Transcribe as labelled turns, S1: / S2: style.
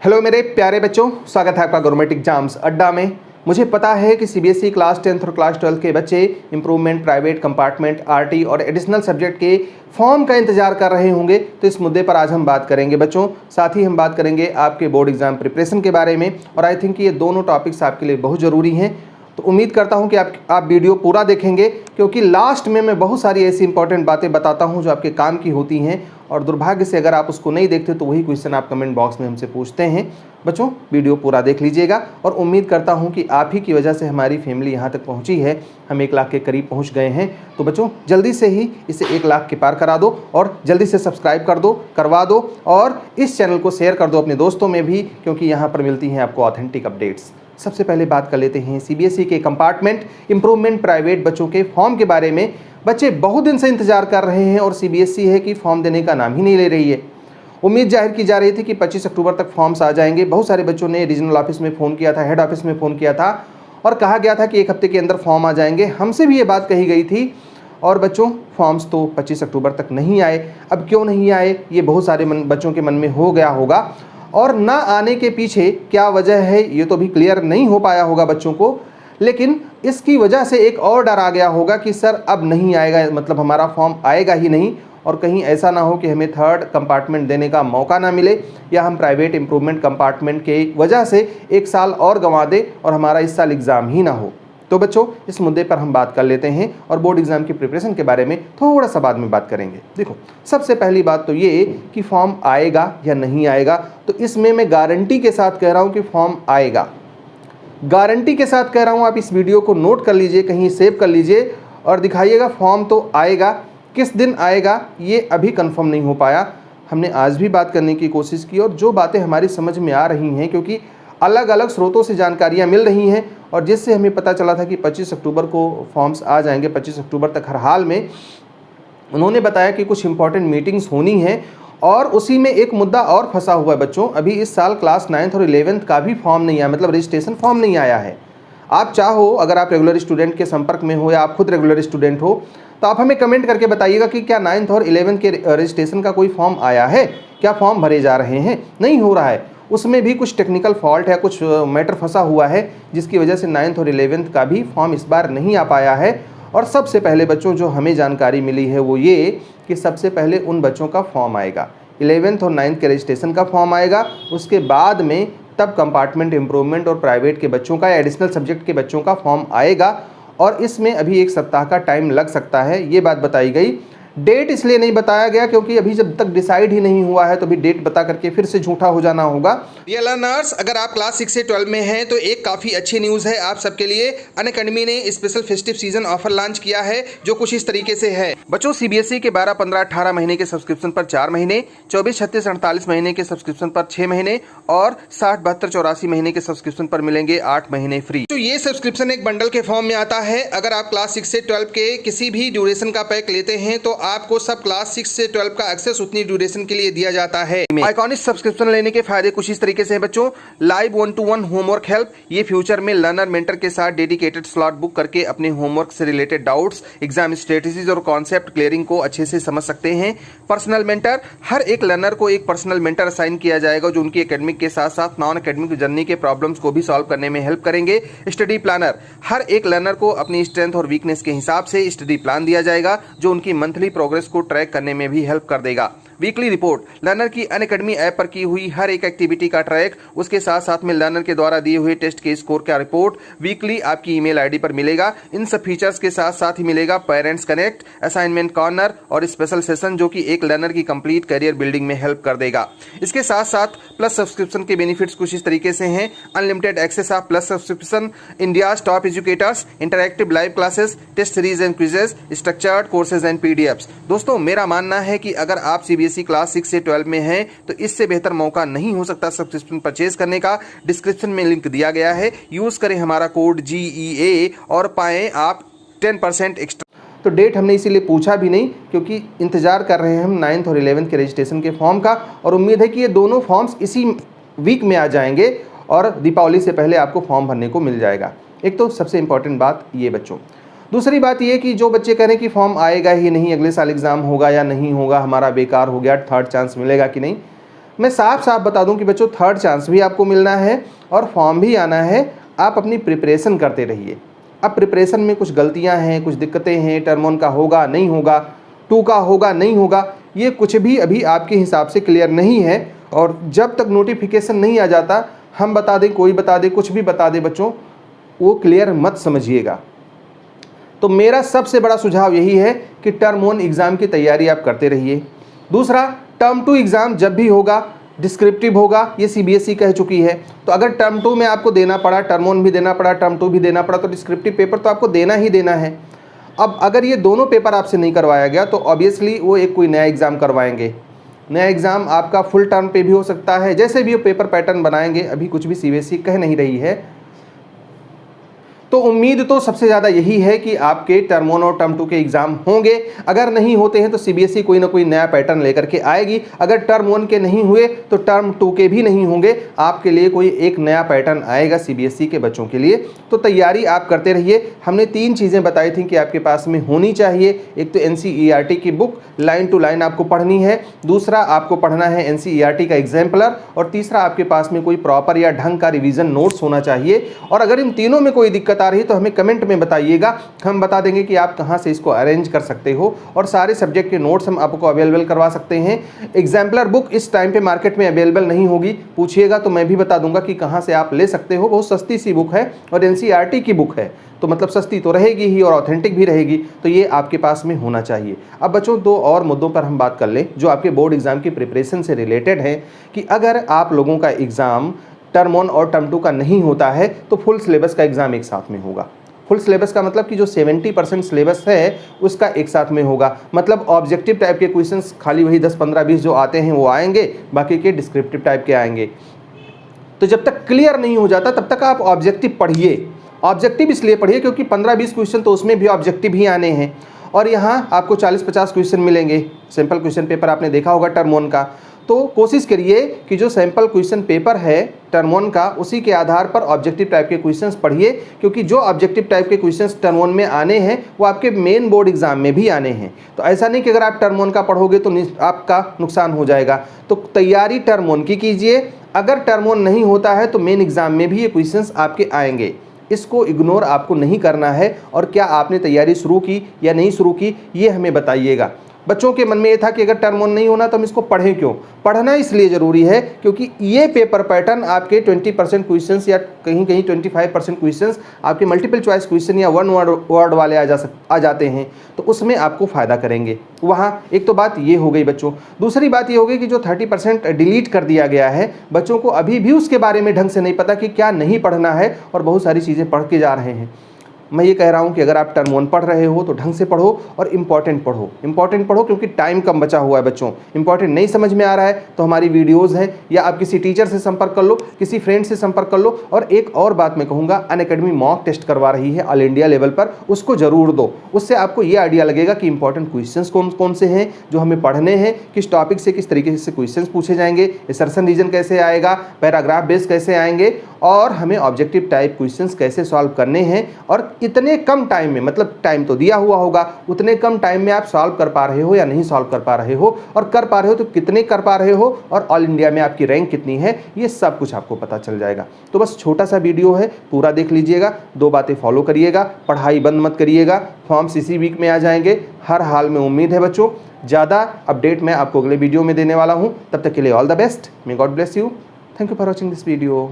S1: Hello मेरे प्यारे बच्चों, स्वागत है आपका गवर्नमेंट एग्जाम्स अड्डा में। मुझे पता है कि सीबीएसई क्लास 10th और क्लास 12 के बच्चे इंप्रूवमेंट, प्राइवेट, कंपार्टमेंट, आरटी और एडिशनल सब्जेक्ट के फॉर्म का इंतजार कर रहे होंगे, तो इस मुद्दे पर आज हम बात करेंगे बच्चों। साथ ही हम बात करेंगे आपके बोर्ड एग्जाम प्रिपरेशन के बारे में, और आई थिंक ये दोनों टॉपिक्स आपके लिए बहुत ज़रूरी हैं। तो उम्मीद करता हूं कि आप वीडियो पूरा देखेंगे, क्योंकि लास्ट में मैं बहुत सारी ऐसी इंपॉर्टेंट बातें बताता हूं जो आपके काम की होती हैं, और दुर्भाग्य से अगर आप उसको नहीं देखते तो वही क्वेश्चन आप कमेंट बॉक्स में हमसे पूछते हैं। बच्चों, वीडियो पूरा देख लीजिएगा, और उम्मीद करता हूं कि आप ही की वजह से हमारी फैमिली यहां तक पहुंची है। हम 1 लाख के करीब पहुंच गए हैं। तो बच्चों, जल्दी से ही इसे 1 लाख के पार करा दो, और जल्दी से सब्सक्राइब करवा दो, और इस चैनल को शेयर कर दो अपने दोस्तों में भी, क्योंकि यहाँ पर मिलती हैं आपको ऑथेंटिक अपडेट्स। सबसे पहले बात कर लेते हैं सीबीएसई के कंपार्टमेंट, इंप्रूवमेंट, प्राइवेट बच्चों के फॉर्म के बारे में। बच्चे बहुत दिन से इंतजार कर रहे हैं, और सीबीएसई है कि फॉर्म देने का नाम ही नहीं ले रही है। उम्मीद जाहिर की जा रही थी कि 25 अक्टूबर तक फॉर्म्स आ जाएंगे। बहुत सारे बच्चों ने रीजनल ऑफिस में फ़ोन किया था, हेड ऑफिस में फ़ोन किया था, और कहा गया था कि 1 हफ्ते के अंदर फॉर्म आ जाएंगे। हमसे भी ये बात कही गई थी, और बच्चों फॉर्म्स तो 25 अक्टूबर तक नहीं आए। अब क्यों नहीं आए, ये बहुत सारे बच्चों के मन में हो गया होगा, और ना आने के पीछे क्या वजह है ये तो भी क्लियर नहीं हो पाया होगा बच्चों को। लेकिन इसकी वजह से एक और डर आ गया होगा कि सर अब नहीं आएगा, मतलब हमारा फॉर्म आएगा ही नहीं, और कहीं ऐसा ना हो कि हमें 3rd कंपार्टमेंट देने का मौका ना मिले, या हम प्राइवेट इंप्रूवमेंट कंपार्टमेंट के वजह से 1 साल और गंवा दें और हमारा इस साल एग्ज़ाम ही ना हो। तो बच्चों, इस मुद्दे पर हम बात कर लेते हैं, और बोर्ड एग्जाम की प्रिपरेशन के बारे में थोड़ा सा बाद में बात करेंगे। देखो, सबसे पहली बात तो ये कि फॉर्म आएगा या नहीं आएगा, तो इसमें मैं गारंटी के साथ कह रहा हूँ कि फॉर्म आएगा। गारंटी के साथ कह रहा हूँ, आप इस वीडियो को नोट कर लीजिए, कहीं सेव कर लीजिए और दिखाइएगा। फॉर्म तो आएगा, किस दिन आएगा ये अभी कंफर्म नहीं हो पाया। हमने आज भी बात करने की कोशिश की, और जो बातें हमारी समझ में आ रही हैं, क्योंकि अलग अलग स्रोतों से जानकारियां मिल रही हैं, और जिससे हमें पता चला था कि 25 अक्टूबर को फॉर्म्स आ जाएंगे। 25 अक्टूबर तक हर हाल में उन्होंने बताया कि कुछ इंपॉर्टेंट मीटिंग्स होनी है, और उसी में एक मुद्दा और फंसा हुआ है बच्चों। अभी इस साल क्लास 9th और 11th का भी फॉर्म नहीं आया, मतलब रजिस्ट्रेशन फॉर्म नहीं आया है। आप चाहो, अगर आप रेगुलर स्टूडेंट के संपर्क में हो, या आप खुद रेगुलर स्टूडेंट हो, तो आप हमें कमेंट करके बताइएगा कि क्या 9th और 11th के रजिस्ट्रेशन का कोई फॉर्म आया है, क्या फॉर्म भरे जा रहे हैं। नहीं हो रहा है, उसमें भी कुछ टेक्निकल फॉल्ट है, कुछ मैटर फंसा हुआ है, जिसकी वजह से 9th और 11th का भी फॉर्म इस बार नहीं आ पाया है। और सबसे पहले बच्चों, जो हमें जानकारी मिली है वो ये कि सबसे पहले उन बच्चों का फॉर्म आएगा, 11th और 9th के रजिस्ट्रेशन का फॉर्म आएगा। उसके बाद में तब कंपार्टमेंट, इंप्रूवमेंट और प्राइवेट के बच्चों का, या एडिशनल सब्जेक्ट के बच्चों का फॉर्म आएगा, और इसमें अभी 1 सप्ताह का टाइम लग सकता है, ये बात बताई गई। डेट इसलिए नहीं बताया गया क्योंकि अभी जब तक डिसाइड ही नहीं हुआ है, तो अभी डेट बता करके फिर से झूठा हो जाना होगा। डियर लर्नर्स, अगर आप क्लास 6 से 12 में हैं तो एक काफ़ी अच्छी न्यूज़ है आप सबके लिए। अनअकैडमी ने special festive season offer launch किया है, जो कुछ इस तरीके से है। बच्चों, सीबीएसई के 12, 15, 18 महीने के सब्सक्रिप्शन पर 4 महीने, 24, 36, 48 महीने के सब्सक्रिप्शन पर 6 महीने, और 60, 72, 84 महीने के सब्सक्रिप्शन पर मिलेंगे 8 महीने फ्री। तो ये सब्सक्रिप्शन एक बंडल के फॉर्म में आता है। अगर आप क्लास 6 से 12 के किसी भी ड्यूरेशन का पैक लेते हैं, तो आपको सब क्लास 6 से 12 का एक्सेस उतनी ड्यूरेशन के लिए दिया जाता है। आइकॉनिक सब्सक्रिप्शन लेने के फायदे कुछ इस तरीके से हैं बच्चों। लाइव 1-to-1 होमवर्क हेल्प, ये फ्यूचर में लर्नर मेंटर के साथ डेडिकेटेड स्लॉट बुक करके अपने होमवर्क से रिलेटेड डाउट्स, एग्जाम स्ट्रेटेजीज और कॉन्सेप्ट क्लियरिंग को अच्छे से समझ सकते हैं। पर्सनल मेंटर, हर एक लर्नर को एक पर्सनल मेंटर असाइन किया जाएगा, जो उनकी एकेडमिक के साथ साथ नॉन एकेडमिक जर्नी के प्रॉब्लम्स को भी सॉल्व करने में हेल्प करेंगे। स्टडी प्लानर, हर एक लर्नर को अपनी स्ट्रेंथ और वीकनेस के हिसाब से स्टडी प्लान दिया जाएगा, जो उनकी मंथली प्रोग्रेस को ट्रैक करने में भी हेल्प कर देगा। वीकली रिपोर्ट, लर्नर की अनअकैडमी ऐप पर की हुई हर एक एक्टिविटी का ट्रैक, उसके साथ साथ में लर्नर के द्वारा दिए हुए टेस्ट के स्कोर का रिपोर्ट वीकली आपकी ईमेल आईडी पर मिलेगा। इन सब फीचर्स के साथ साथ ही मिलेगा पेरेंट्स कनेक्ट, असाइनमेंट कॉर्नर और स्पेशल सेशन, जो कि एक लर्नर की कंप्लीट करियर बिल्डिंग में हेल्प कर देगा। इसके साथ साथ प्लस सब्सक्रिप्शन के बेनिफिट्स कुछ इस तरीके से हैं। Unlimited access of plus subscription, India's top educators, interactive live classes, test series and quizzes, structured courses and PDFs. दोस्तों, मेरा मानना है कि अगर आप सीबीएसई क्लास 6 से 12 में हैं, तो इससे बेहतर मौका नहीं हो सकता सब्सक्रिप्शन परचेज करने का। डिस्क्रिप्शन में लिंक दिया गया है, यूज करें हमारा कोड GEA और पाएं आप 10% एक्स्ट्रा। तो डेट हमने इसीलिए पूछा भी नहीं, क्योंकि इंतजार कर रहे हैं हम 9th और 11th के रजिस्ट्रेशन के फॉर्म का, और उम्मीद है कि ये दोनों फॉर्म्स इसी वीक में आ जाएंगे, और दीपावली से पहले आपको फॉर्म भरने को मिल जाएगा। एक तो सबसे इंपॉर्टेंट बात ये बच्चों। दूसरी बात ये कि जो बच्चे कह रहे हैं कि फॉर्म आएगा ही नहीं, अगले साल एग्ज़ाम होगा या नहीं होगा, हमारा बेकार हो गया, 3rd चांस मिलेगा कि नहीं। मैं साफ साफ बता दूं कि बच्चों थर्ड चांस भी आपको मिलना है और फॉर्म भी आना है। आप अपनी प्रिपरेशन करते रहिए। अब प्रिपरेशन में कुछ गलतियां हैं, कुछ दिक्कतें हैं, टर्म 1 का होगा नहीं होगा, 2 का होगा नहीं होगा, ये कुछ भी अभी आपके हिसाब से क्लियर नहीं है। और जब तक नोटिफिकेशन नहीं आ जाता, हम बता दें, कोई बता दे, कुछ भी बता दे बच्चों, वो क्लियर मत समझिएगा। तो मेरा सबसे बड़ा सुझाव यही है कि टर्म 1 एग्ज़ाम की तैयारी आप करते रहिए। दूसरा, टर्म 2 एग्ज़ाम जब भी होगा डिस्क्रिप्टिव होगा, ये सीबीएसई कह चुकी है। तो अगर टर्म 2 में आपको देना पड़ा, टर्म 1 भी देना पड़ा, टर्म 2 भी देना पड़ा, तो डिस्क्रिप्टिव पेपर तो आपको देना ही देना है। अब अगर ये दोनों पेपर आपसे नहीं करवाया गया तो ऑब्वियसली वो एक कोई नया एग्ज़ाम करवाएंगे। नया एग्ज़ाम आपका फुल टर्म पे भी हो सकता है, जैसे भी वो पेपर पैटर्न बनाएंगे, अभी कुछ भी सीबीएसई कह नहीं रही है। तो उम्मीद तो सबसे ज़्यादा यही है कि आपके टर्म 1 और टर्म 2 के एग्ज़ाम होंगे। अगर नहीं होते हैं तो सीबीएसई कोई ना कोई नया पैटर्न लेकर के आएगी। अगर टर्म 1 के नहीं हुए तो टर्म 2 के भी नहीं होंगे, आपके लिए कोई एक नया पैटर्न आएगा सीबीएसई के बच्चों के लिए। तो तैयारी आप करते रहिए। हमने 3 चीज़ें बताई थी कि आपके पास में होनी चाहिए। एक तो एनसीईआरटी की बुक लाइन टू लाइन आपको पढ़नी है, दूसरा आपको पढ़ना है एनसीईआरटी का एग्जाम्पलर, और तीसरा आपके पास में कोई प्रॉपर या ढंग का रिवीजन नोट्स होना चाहिए। और अगर इन तीनों में कोई दिक्कत आ रही है तो हमें कमेंट में बताइएगा, हम बता देंगे कि आप कहां से इसको अरेंज कर सकते हो। और सारे सब्जेक्ट के नोट्स हम आपको अवेलेबल करवा सकते हैं। एग्जाम्पलर बुक इस टाइम पे मार्केट में अवेलेबल नहीं होगी, पूछिएगा तो मैं भी बता दूंगा कि कहां से आप ले सकते हो। बहुत सस्ती सी बुक है और एनसीईआरटी की बुक है, तो मतलब सस्ती तो रहेगी ही और ऑथेंटिक भी रहेगी, तो ये आपके पास में होना चाहिए। अब बच्चों 2 और मुद्दों पर हम बात कर लें जो आपके बोर्ड एग्जाम की प्रिपरेशन से रिलेटेड है, कि अगर आप लोगों का एग्ज़ाम टर्म 1 और टर्म 2 का नहीं होता है तो फुल सिलेबस का एग्ज़ाम एक साथ में होगा। फुल सिलेबस का मतलब कि जो 70% सिलेबस है उसका एक साथ में होगा। मतलब ऑब्जेक्टिव टाइप के क्वेश्चंस खाली वही 10, 15, 20 जो आते हैं वो आएंगे, बाकी के डिस्क्रिप्टिव टाइप के आएंगे। तो जब तक क्लियर नहीं हो जाता तब तक आप ऑब्जेक्टिव पढ़िए। ऑब्जेक्टिव इसलिए पढ़िए क्योंकि 15-20 क्वेश्चन तो उसमें भी ऑब्जेक्टिव ही आने हैं, और यहाँ आपको 40-50 क्वेश्चन मिलेंगे। सैम्पल क्वेश्चन पेपर आपने देखा होगा टर्म 1 का, तो कोशिश करिए कि जो सैम्पल क्वेश्चन पेपर है टर्म 1 का, उसी के आधार पर ऑब्जेक्टिव टाइप के क्वेश्चंस पढ़िए। क्योंकि जो ऑब्जेक्टिव टाइप के क्वेश्चंस टर्म 1 में आने हैं वो आपके मेन बोर्ड एग्जाम में भी आने हैं। तो ऐसा नहीं कि अगर आप टर्म 1 का पढ़ोगे तो आपका नुकसान हो जाएगा। तो तैयारी टर्म 1 की कीजिए। अगर टर्म 1 नहीं होता है तो मेन एग्जाम में भी ये क्वेश्चंस आपके आएंगे, इसको इग्नोर आपको नहीं करना है। और क्या आपने तैयारी शुरू की या नहीं शुरू की, ये हमें बताइएगा। बच्चों के मन में ये था कि अगर टर्म 1 नहीं होना तो हम इसको पढ़ें क्यों। पढ़ना इसलिए ज़रूरी है क्योंकि ये पेपर पैटर्न आपके 20% क्वेश्चंस या कहीं कहीं 25% क्वेश्चंस आपके मल्टीपल चॉइस क्वेश्चन या वन वर्ड वाले आ जाते हैं, तो उसमें आपको फ़ायदा करेंगे। वहाँ एक तो बात ये हो गई बच्चों। दूसरी बात ये हो गई कि जो 30% डिलीट कर दिया गया है, बच्चों को अभी भी उसके बारे में ढंग से नहीं पता कि क्या नहीं पढ़ना है, और बहुत सारी चीज़ें पढ़ के जा रहे हैं। मैं ये कह रहा हूँ कि अगर आप टर्म 1 पढ़ रहे हो तो ढंग से पढ़ो और इम्पॉर्टेंट पढ़ो। इम्पॉर्टेंट पढ़ो क्योंकि टाइम कम बचा हुआ है बच्चों। इम्पॉर्टेंट नहीं समझ में आ रहा है तो हमारी वीडियोज़ हैं, या आप किसी टीचर से संपर्क कर लो, किसी फ्रेंड से संपर्क कर लो। और एक और बात मैं कहूँगा, अनअकैडमी मॉक टेस्ट करवा रही है ऑल इंडिया लेवल पर, उसको ज़रूर दो। उससे आपको ये आइडिया लगेगा कि इंपॉर्टेंट क्वेश्चंस कौन कौन से हैं जो हमें पढ़ने हैं, किस टॉपिक से किस तरीके से क्वेश्चंस पूछे जाएंगे, असर्शन रीजन कैसे आएगा, पैराग्राफ बेस कैसे आएंगे, और हमें ऑब्जेक्टिव टाइप क्वेश्चंस कैसे सॉल्व करने हैं। और इतने कम टाइम में, मतलब टाइम तो दिया हुआ होगा, उतने कम टाइम में आप सॉल्व कर पा रहे हो या नहीं सॉल्व कर पा रहे हो, और कर पा रहे हो तो कितने कर पा रहे हो, और ऑल इंडिया में आपकी रैंक कितनी है, ये सब कुछ आपको पता चल जाएगा। तो बस छोटा सा वीडियो है, पूरा देख लीजिएगा। 2 बातें फॉलो करिएगा, पढ़ाई बंद मत करिएगा। फॉर्म्स इसी वीक में आ जाएंगे, हर हाल में उम्मीद है बच्चों। ज़्यादा अपडेट मैं आपको अगले वीडियो में देने वाला हूँ। तब तक के लिए all the best, may God bless you. Thank you for watching this video.